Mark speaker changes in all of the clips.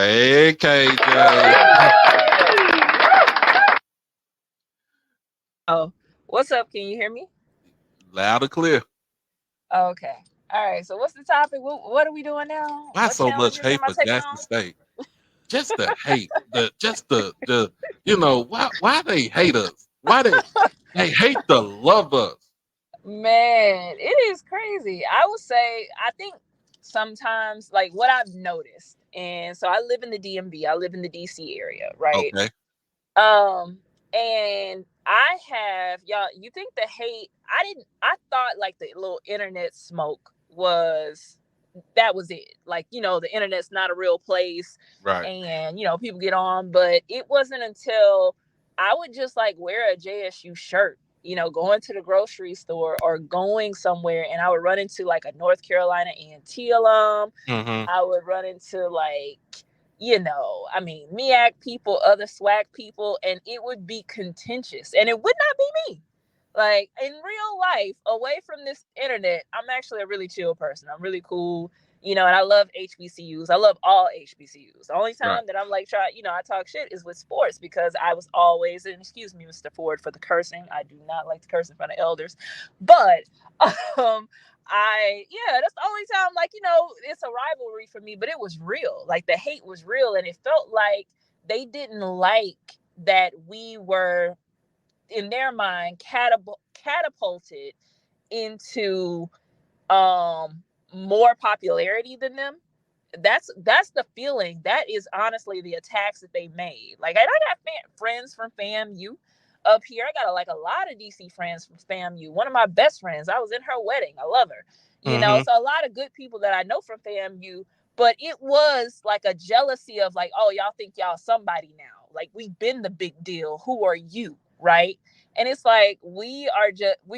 Speaker 1: Hey, KJ.
Speaker 2: Oh, what's up? Can you hear me?
Speaker 1: Loud and clear.
Speaker 2: Okay. All right. So what's the topic? What are we doing now?
Speaker 1: Why
Speaker 2: What
Speaker 1: so much
Speaker 2: challenges
Speaker 1: hate
Speaker 2: am I
Speaker 1: for
Speaker 2: taking
Speaker 1: Jackson
Speaker 2: on?
Speaker 1: State? Just the hate. The why they hate us? Why they hate to love us?
Speaker 2: Man, it is crazy. I would say I think sometimes like what I've noticed, and so I live in the DMV. I live in the DC area, right?
Speaker 1: Okay.
Speaker 2: Um, and I have y'all. You think the hate? I thought like the little internet smoke was that was it. Like, the internet's not a real place
Speaker 1: Right.
Speaker 2: and, people get on, but it wasn't until I would just like wear a JSU shirt, going to the grocery store or going somewhere and I would run into like a North Carolina A&T alum.
Speaker 1: Mm-hmm.
Speaker 2: I would run into like, MEAC people, other SWAC people, and it would be contentious and it would not be me. Like in real life, away from this internet, I'm actually a really chill person. I'm really cool, and I love HBCUs. I love all HBCUs. The only
Speaker 1: Right.
Speaker 2: time that I'm like, I talk shit is with sports because I was always, and excuse me, Mr. Ford, for the cursing. I do not like to curse in front of elders, but that's the only time, like, it's a rivalry for me, but it was real. Like the hate was real, and it felt like they didn't like that we were in their mind catapulted into more popularity than them. That's the feeling. That is honestly the attacks that they made. Like I got friends from FAMU up here. I got a lot of DC friends from FAMU. One of my best friends, I was in her wedding. I love her.
Speaker 1: Mm-hmm.
Speaker 2: So a lot of good people that I know from FAMU, but it was like a jealousy of like, oh, y'all think y'all somebody now. Like we've been the big deal. Who are you? Right. And it's like we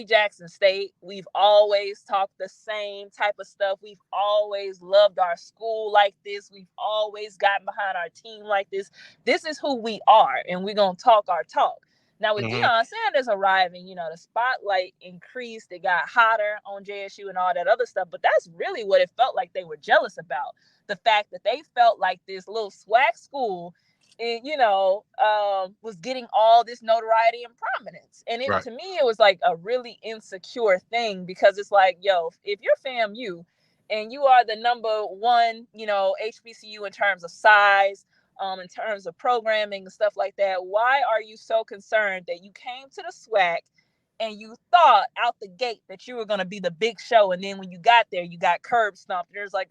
Speaker 2: Jackson State. We've always talked the same type of stuff. We've always loved our school like this. We've always gotten behind our team like this. This is who we are, and we're gonna talk our talk. Now with Deion Sanders arriving, the spotlight increased. It got hotter on JSU and all that other stuff. But that's really what it felt like they were jealous about. The fact that they felt like this little swag school was getting all this notoriety and prominence. And to me, it was like a really insecure thing because it's like, yo, if you're FAMU and you are the number one, HBCU in terms of size, in terms of programming and stuff like that, why are you so concerned that you came to the SWAC and you thought out the gate that you were going to be the big show? And then when you got there, you got curb stomped. And it was like,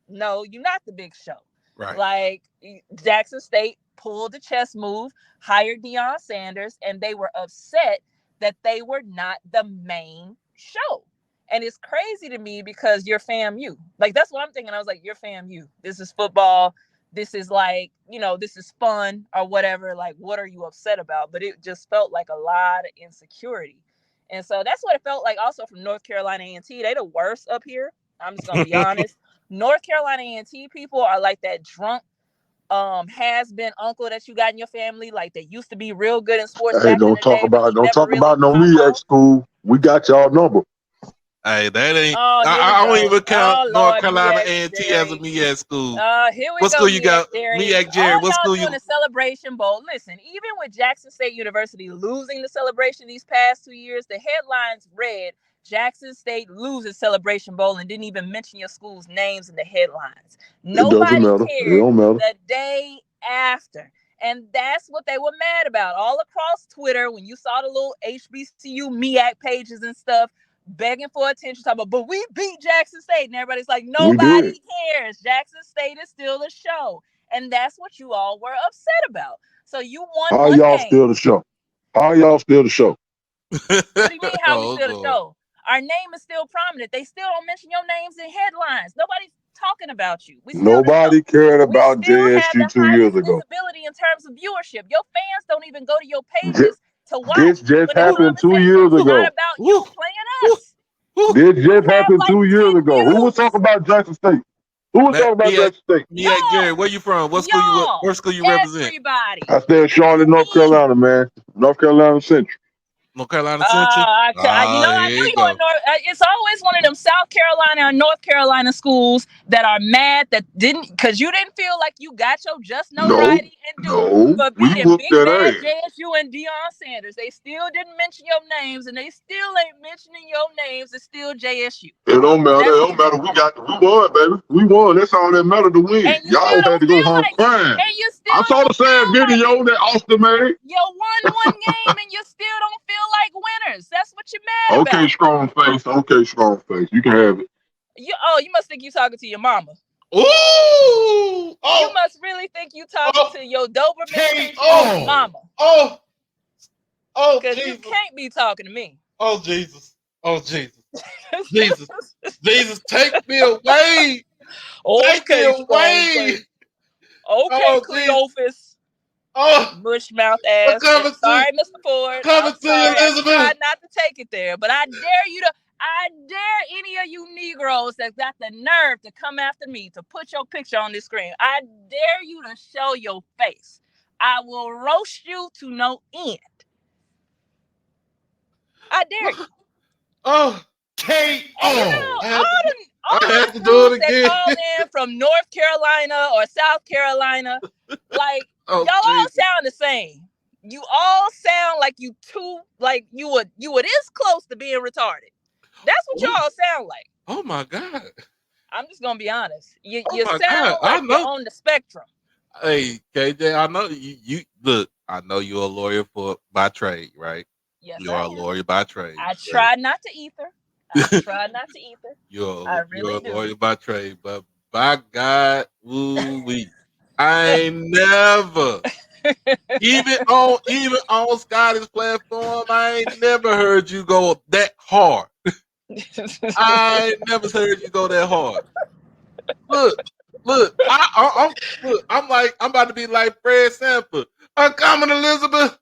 Speaker 2: no, you're not the big show.
Speaker 1: Right.
Speaker 2: Like Jackson State pulled the chess move, hired Deion Sanders, and they were upset that they were not the main show. And it's crazy to me because you're FAMU. Like that's what I'm thinking. I was like, you're FAMU. This is football. This is like, this is fun or whatever. Like, what are you upset about? But it just felt like a lot of insecurity. And so that's what it felt like also from North Carolina A&T. They the worst up here. I'm just going to be honest. North Carolina A&T people are like that drunk has been uncle that you got in your family, like they used to be real good in sports.
Speaker 3: Hey, don't talk about no MEAC school. We got y'all number.
Speaker 1: Hey, that ain't. I don't even count North Carolina A&T as a MEAC school.
Speaker 2: Here we
Speaker 1: what
Speaker 2: go.
Speaker 1: school you got?
Speaker 2: MEAC
Speaker 1: Jerry.
Speaker 2: All
Speaker 1: what school
Speaker 2: doing the Celebration Bowl. Listen, even with Jackson State University losing the celebration these past 2 years, the headlines read Jackson State loses Celebration Bowl and didn't even mention your school's names in the headlines. Nobody cared the day after. And that's what they were mad about. All across Twitter, when you saw the little HBCU MEAC pages and stuff, begging for attention, talking about, but we beat Jackson State. And everybody's like, nobody cares. Jackson State is still a show. And that's what you all were upset about. So you won
Speaker 3: one game. How y'all still the show? How y'all still the show?
Speaker 2: What do you mean how we still the show? Our name is still prominent. They still don't mention your names in headlines. Nobody's talking about you.
Speaker 3: Nobody cared about JSU 2 years ago.
Speaker 2: Visibility in terms of viewership. Your fans don't even go to your pages to watch.
Speaker 3: This just happened 2 years ago.
Speaker 2: It's not about you playing us.
Speaker 3: This just happened 2 years ago. Who was talking about Jackson State? Who was talking about Jackson State?
Speaker 1: MEAC Jerry, where you from? What school you represent?
Speaker 2: Everybody.
Speaker 3: I stay in Charlotte, North Carolina, man. North Carolina Central.
Speaker 1: North Carolina sent you?
Speaker 2: I
Speaker 1: Here
Speaker 2: knew
Speaker 1: you
Speaker 2: you were
Speaker 1: go.
Speaker 2: North. It's always one of them South Carolina or North Carolina schools that are mad that didn't, because you didn't feel like you got your just notoriety and due for
Speaker 3: we
Speaker 2: beating
Speaker 3: whooped
Speaker 2: Big
Speaker 3: that
Speaker 2: Bad
Speaker 3: ass.
Speaker 2: JSU and Deion Sanders. They still didn't mention your names, and they still ain't mentioning your names. It's still JSU.
Speaker 3: It don't matter. It don't matter. We won, baby. We won. That's all that mattered to win.
Speaker 2: And you
Speaker 3: Y'all
Speaker 2: still
Speaker 3: had
Speaker 2: don't
Speaker 3: to go
Speaker 2: feel
Speaker 3: home
Speaker 2: like,
Speaker 3: crying.
Speaker 2: and you still
Speaker 3: I saw the
Speaker 2: don't
Speaker 3: sad
Speaker 2: feel like
Speaker 3: video that Austin made.
Speaker 2: you won one game and you still don't feel like winners. That's what you're mad about.
Speaker 3: Okay, strong face. Okay, strong face. You can have it.
Speaker 2: You must think you talking to your mama.
Speaker 1: Ooh! Oh!
Speaker 2: You must really think you talking to your Doberman mama.
Speaker 1: Oh!
Speaker 2: Because
Speaker 1: Jesus!
Speaker 2: you can't be talking to me.
Speaker 1: Oh Jesus! Oh Jesus! Jesus, take me away! Take me away!
Speaker 2: Okay, Cleophas.
Speaker 1: Oh,
Speaker 2: Bushmouth
Speaker 1: I'm
Speaker 2: ass.
Speaker 1: coming to
Speaker 2: Sorry, Mr. Ford.
Speaker 1: coming
Speaker 2: I'm
Speaker 1: to you,
Speaker 2: sorry. I
Speaker 1: Elizabeth.
Speaker 2: tried not to take it there, but I dare any of you Negroes that got the nerve to come after me to put your picture on this screen. I dare you to show your face. I will roast you to no end. I dare you.
Speaker 1: Oh, Kate.
Speaker 2: And you
Speaker 1: Oh,
Speaker 2: know,
Speaker 1: I
Speaker 2: all
Speaker 1: had
Speaker 2: the
Speaker 1: to do it
Speaker 2: dudes that
Speaker 1: again.
Speaker 2: call in from North Carolina or South Carolina, like
Speaker 1: Oh,
Speaker 2: y'all all
Speaker 1: Jesus.
Speaker 2: sound the same. You all sound like you were this close to being retarded. That's what y'all sound like.
Speaker 1: Oh my God.
Speaker 2: I'm just gonna be honest. You
Speaker 1: Oh my
Speaker 2: sound
Speaker 1: God.
Speaker 2: like
Speaker 1: I
Speaker 2: you're
Speaker 1: know.
Speaker 2: on the spectrum.
Speaker 1: Hey, KJ, I know you look, I know you're a lawyer by trade, right?
Speaker 2: Yes,
Speaker 1: You're
Speaker 2: I
Speaker 1: a
Speaker 2: am.
Speaker 1: lawyer by trade.
Speaker 2: I try not to ether.
Speaker 1: You're
Speaker 2: really
Speaker 1: a
Speaker 2: do.
Speaker 1: lawyer by trade, but by God, woo-wee, I ain't never even on Scotty's platform, I ain't never heard you go that hard. I ain't never heard you go that hard. Look, I'm like, I'm about to be like Fred Sanford. I'm coming, Elizabeth.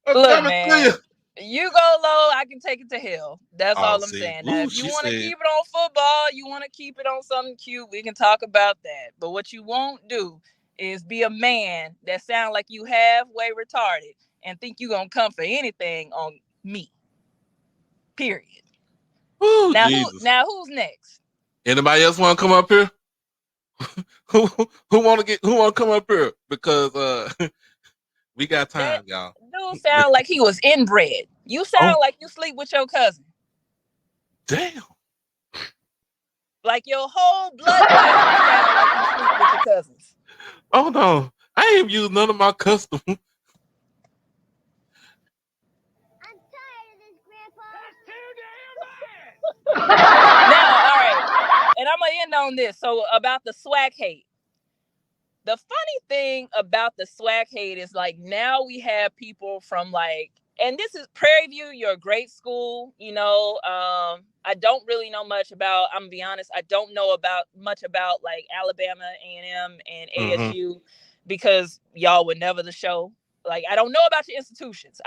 Speaker 1: I'm
Speaker 2: Look,
Speaker 1: coming to
Speaker 2: man.
Speaker 1: you.
Speaker 2: You go low, I can take it to hell. That's
Speaker 1: Oh,
Speaker 2: all I'm
Speaker 1: see.
Speaker 2: saying. Now,
Speaker 1: Ooh,
Speaker 2: if you
Speaker 1: she
Speaker 2: want to
Speaker 1: said,
Speaker 2: keep it on football, you want to keep it on something cute, we can talk about that. But what you won't do is be a man that sound like you halfway retarded and think you gonna come for anything on me. Period.
Speaker 1: ooh, Jesus.
Speaker 2: Now who's next?
Speaker 1: Anybody else want to come up here? who want to come up here? Because we got time, y'all.
Speaker 2: Dude sound like he was inbred. You sound like you sleep with your cousin.
Speaker 1: Damn.
Speaker 2: Like your whole bloodline sound like you sleep with your cousins.
Speaker 1: Oh no, I ain't used none of my custom.
Speaker 4: I'm tired of this, Grandpa.
Speaker 2: Now, all right. And I'm gonna end on this. So about the swag hate. The funny thing about the swag hate is like now we have people from like, and this is Prairie View, you're a great school, I don't really know much about, I'm gonna be honest, I don't know much about like Alabama, A&M, and ASU because y'all were never the show. Like, I don't know about your institutions.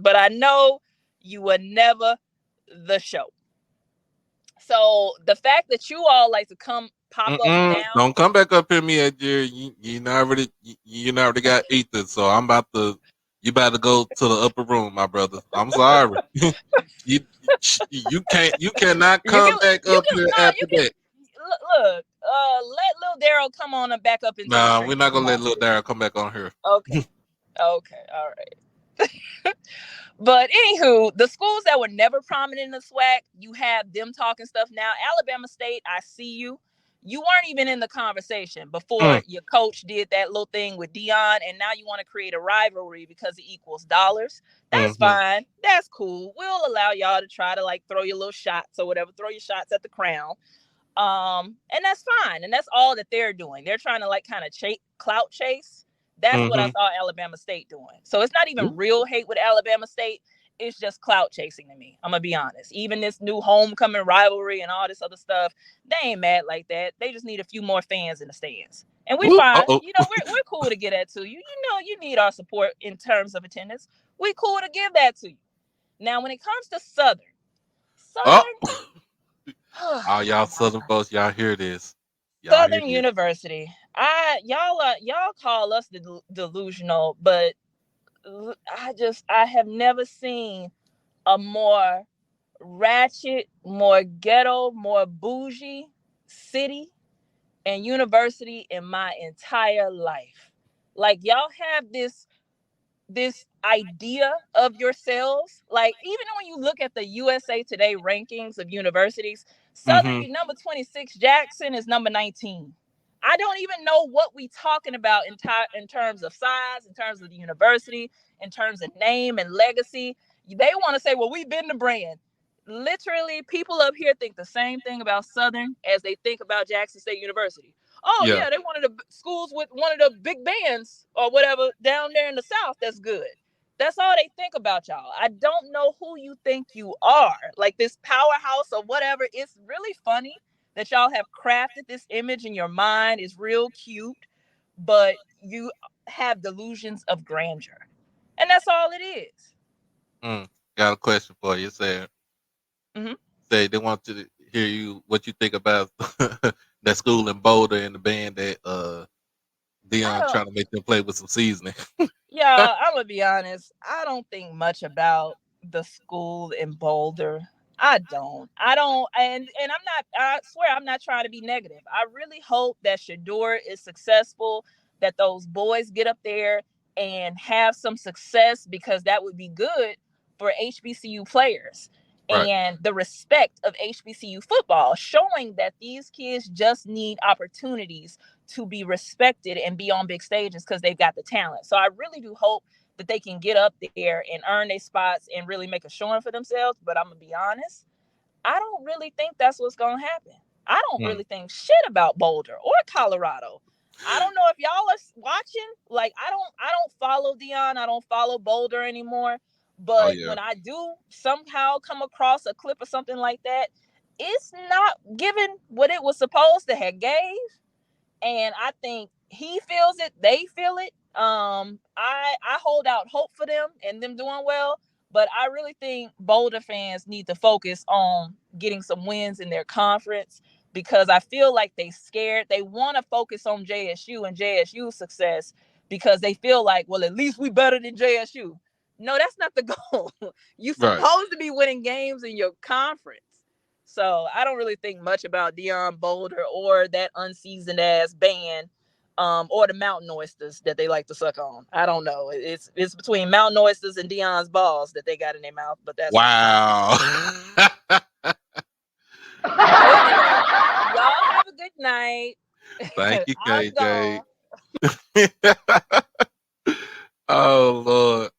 Speaker 2: But I know you were never the show. So the fact that you all like to pop up now.
Speaker 1: Don't come back up here, me, Jerry. You already got ether, so you about to go to the upper room, my brother. I'm sorry. you cannot come back up here after that.
Speaker 2: Look, let Lil Daryl come on and back up into the stream.
Speaker 1: We're not gonna let Lil Daryl come back on here.
Speaker 2: Okay, all right. But anywho, the schools that were never prominent in the SWAC, you have them talking stuff now. Alabama State, I see you. You weren't even in the conversation before your coach did that little thing with Deion, and now you want to create a rivalry because it equals dollars. That's fine. That's cool. We'll allow y'all to try to like throw your little shots or whatever, throw your shots at the crown. And that's fine. And that's all that they're doing. They're trying to like kind of clout chase. That's what I saw Alabama State doing. So it's not even real hate with Alabama State. It's just clout chasing to me. I'm going to be honest. Even this new homecoming rivalry and all this other stuff, they ain't mad like that. They just need a few more fans in the stands. And we're fine. We're cool to get that to you. You need our support in terms of attendance. We cool to give that to you. Now, when it comes to Southern.
Speaker 1: All y'all Southern folks, y'all hear this.
Speaker 2: Southern University. Y'all call us delusional, but I have never seen a more ratchet, more ghetto, more bougie city and university in my entire life. Like, y'all have this idea of yourselves. Like, even when you look at the USA Today rankings of universities, Southern be number 26, Jackson is number 19. I don't even know what we talking about in terms of size, in terms of the university, in terms of name and legacy. They want to say, well, we've been the brand. Literally, people up here think the same thing about Southern as they think about Jackson State University. Oh
Speaker 1: Yeah.
Speaker 2: yeah, they one of the schools with one of the big bands or whatever down there in the South. That's good. That's all they think about y'all. I don't know who you think you are. Like, this powerhouse or whatever. It's really funny that y'all have crafted this image in your mind. Is real cute, but you have delusions of grandeur, and that's all it is.
Speaker 1: Got a question for you, Sarah.
Speaker 2: Mm-hmm.
Speaker 1: Say they want to hear you what you think about that school in Boulder and the band that Dion trying to make them play with some seasoning.
Speaker 2: Yeah, I'm gonna be honest. I don't think much about the school in Boulder. I don't. And I'm not. I swear, I'm not trying to be negative. I really hope that Shador is successful. That those boys get up there and have some success, because that would be good for HBCU players
Speaker 1: Right.
Speaker 2: and the respect of HBCU football, showing that these kids just need opportunities to be respected and be on big stages because they've got the talent. So I really do hope that they can get up there and earn their spots and really make a showing for themselves. But I'm gonna be honest, I don't really think that's what's gonna happen. I don't really think shit about Boulder or Colorado. I don't know if y'all are watching. Like, I don't follow Dion. I don't follow Boulder anymore. But when I do somehow come across a clip or something like that, it's not giving what it was supposed to have gave. And I think he feels it, they feel it. I hold out hope for them and them doing well, but I really think Boulder fans need to focus on getting some wins in their conference, because I feel like they scared. They want to focus on JSU and JSU's success because they feel like, well, at least we better than JSU. No, that's not the goal. You supposed to be winning games in your conference. So I don't really think much about Dion Boulder or that unseasoned ass band, or the mountain oysters that they like to suck on. I don't know. It's between mountain oysters and Dion's balls that they got in their mouth. But that's
Speaker 1: wow.
Speaker 2: Anyway, y'all have a good night.
Speaker 1: Thank you,
Speaker 2: I'm
Speaker 1: KJ.
Speaker 2: gone.
Speaker 1: Oh Lord.